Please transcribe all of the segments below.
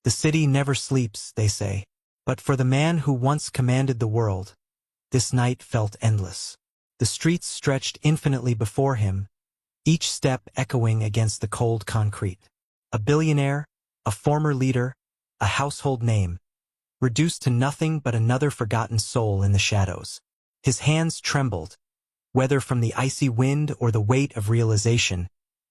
The city never sleeps, they say. But for the man who once commanded the world, this night felt endless. The streets stretched infinitely before him, each step echoing against the cold concrete. A billionaire, a former leader, a household name, reduced to nothing but another forgotten soul in the shadows. His hands trembled, whether from the icy wind or the weight of realization,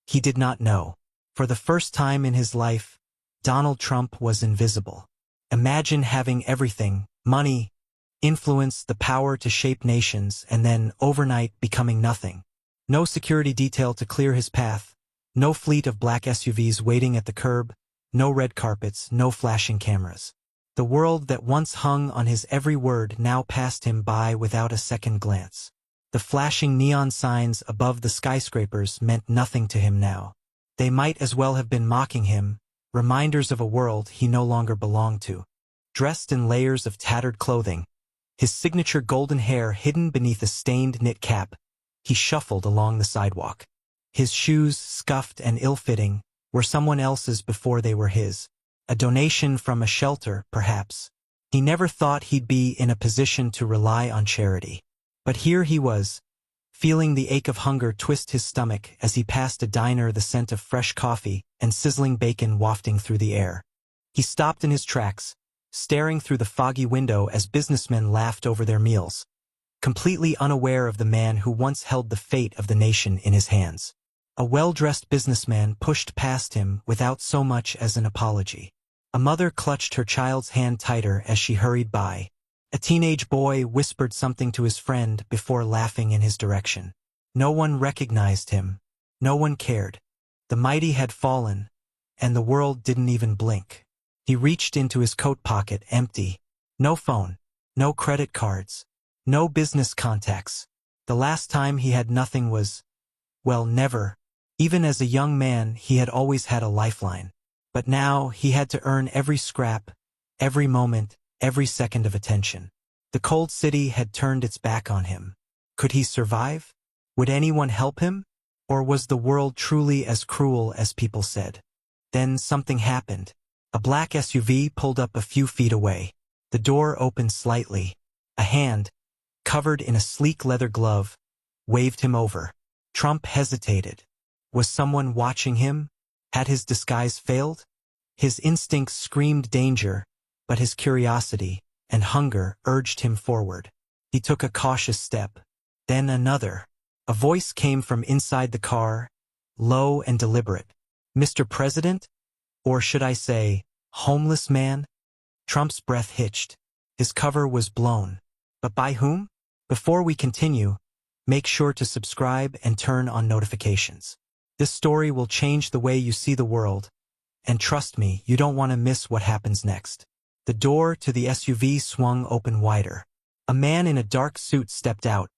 he did not know. For the first time in his life, Donald Trump was invisible. Imagine having everything, money, influence, the power to shape nations, and then, overnight, becoming nothing. No security detail to clear his path, no fleet of black SUVs waiting at the curb, no red carpets, no flashing cameras. The world that once hung on his every word now passed him by without a second glance. The flashing neon signs above the skyscrapers meant nothing to him now. They might as well have been mocking him, reminders of a world he no longer belonged to. Dressed in layers of tattered clothing, his signature golden hair hidden beneath a stained knit cap, he shuffled along the sidewalk. His shoes, scuffed and ill-fitting, were someone else's before they were his. A donation from a shelter, perhaps. He never thought he'd be in a position to rely on charity. But here he was, feeling the ache of hunger twist his stomach as he passed a diner, the scent of fresh coffee and sizzling bacon wafting through the air. He stopped in his tracks, staring through the foggy window as businessmen laughed over their meals, completely unaware of the man who once held the fate of the nation in his hands. A well-dressed businessman pushed past him without so much as an apology. A mother clutched her child's hand tighter as she hurried by. A teenage boy whispered something to his friend before laughing in his direction. No one recognized him. No one cared. The mighty had fallen, and the world didn't even blink. He reached into his coat pocket, empty. No phone, no credit cards, no business contacts. The last time he had nothing was, well, never. Even as a young man, he had always had a lifeline. But now he had to earn every scrap, every moment, every second of attention. The cold city had turned its back on him. Could he survive? Would anyone help him? Or was the world truly as cruel as people said? Then something happened. A black SUV pulled up a few feet away. The door opened slightly. A hand, covered in a sleek leather glove, waved him over. Trump hesitated. Was someone watching him? Had his disguise failed? His instincts screamed danger, but his curiosity and hunger urged him forward. He took a cautious step, then another. A voice came from inside the car, low and deliberate. "Mr. President? Or should I say, homeless man?" Trump's breath hitched. His cover was blown. But by whom? Before we continue, make sure to subscribe and turn on notifications. This story will change the way you see the world, and trust me, you don't want to miss what happens next. The door to the SUV swung open wider. A man in a dark suit stepped out,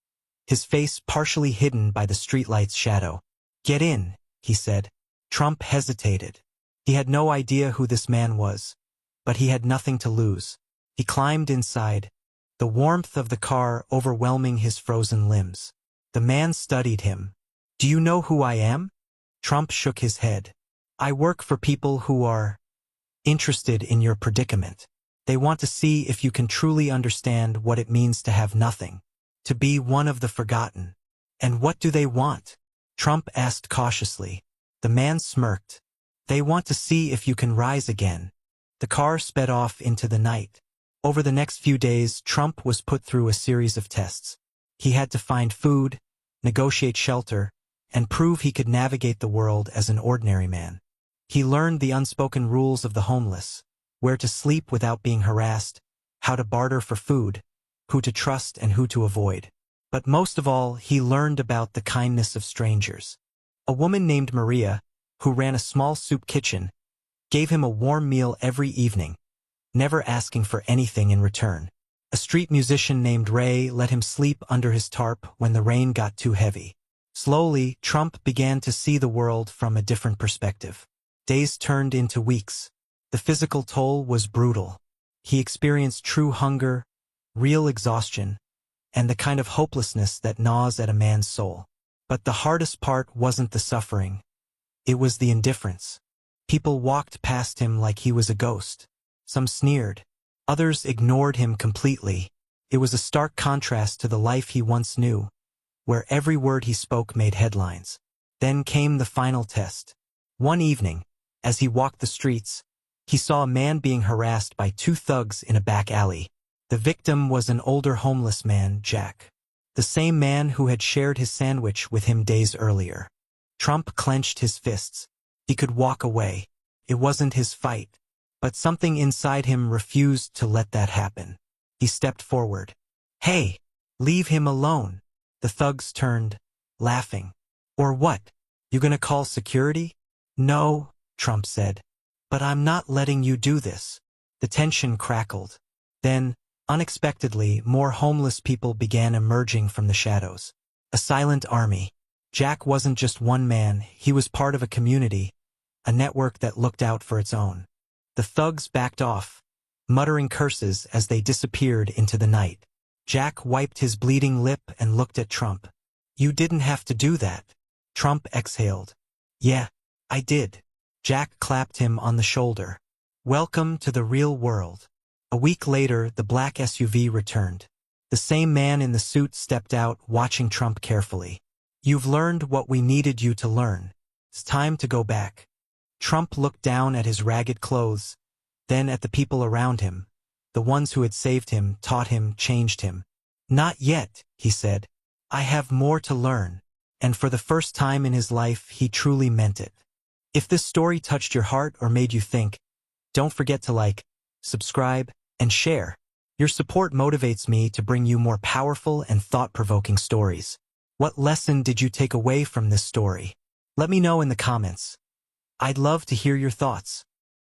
his face partially hidden by the streetlight's shadow. "Get in," he said. Trump hesitated. He had no idea who this man was, but he had nothing to lose. He climbed inside, the warmth of the car overwhelming his frozen limbs. The man studied him. "Do you know who I am?" Trump shook his head. "I work for people who are interested in your predicament. They want to see if you can truly understand what it means to have nothing, to be one of the forgotten." "And what do they want?" Trump asked cautiously. The man smirked. "They want to see if you can rise again." The car sped off into the night. Over the next few days, Trump was put through a series of tests. He had to find food, negotiate shelter, and prove he could navigate the world as an ordinary man. He learned the unspoken rules of the homeless, where to sleep without being harassed, how to barter for food, who to trust and who to avoid. But most of all, he learned about the kindness of strangers. A woman named Maria, who ran a small soup kitchen, gave him a warm meal every evening, never asking for anything in return. A street musician named Ray let him sleep under his tarp when the rain got too heavy. Slowly, Trump began to see the world from a different perspective. Days turned into weeks. The physical toll was brutal. He experienced true hunger, real exhaustion, and the kind of hopelessness that gnaws at a man's soul. But the hardest part wasn't the suffering. It was the indifference. People walked past him like he was a ghost. Some sneered. Others ignored him completely. It was a stark contrast to the life he once knew, where every word he spoke made headlines. Then came the final test. One evening, as he walked the streets, he saw a man being harassed by two thugs in a back alley. The victim was an older homeless man, Jack. The same man who had shared his sandwich with him days earlier. Trump clenched his fists. He could walk away. It wasn't his fight. But something inside him refused to let that happen. He stepped forward. "Hey, leave him alone." The thugs turned, laughing. "Or what? You gonna call security?" "No," Trump said. "But I'm not letting you do this." The tension crackled. Then, unexpectedly, more homeless people began emerging from the shadows. A silent army. Jack wasn't just one man, he was part of a community, a network that looked out for its own. The thugs backed off, muttering curses as they disappeared into the night. Jack wiped his bleeding lip and looked at Trump. "You didn't have to do that." Trump exhaled. "Yeah, I did." Jack clapped him on the shoulder. "Welcome to the real world." A week later, the black SUV returned. The same man in the suit stepped out, watching Trump carefully. "You've learned what we needed you to learn. It's time to go back." Trump looked down at his ragged clothes, then at the people around him, the ones who had saved him, taught him, changed him. "Not yet," he said. "I have more to learn." And for the first time in his life, he truly meant it. If this story touched your heart or made you think, don't forget to like, subscribe, and share. Your support motivates me to bring you more powerful and thought-provoking stories. What lesson did you take away from this story? Let me know in the comments. I'd love to hear your thoughts.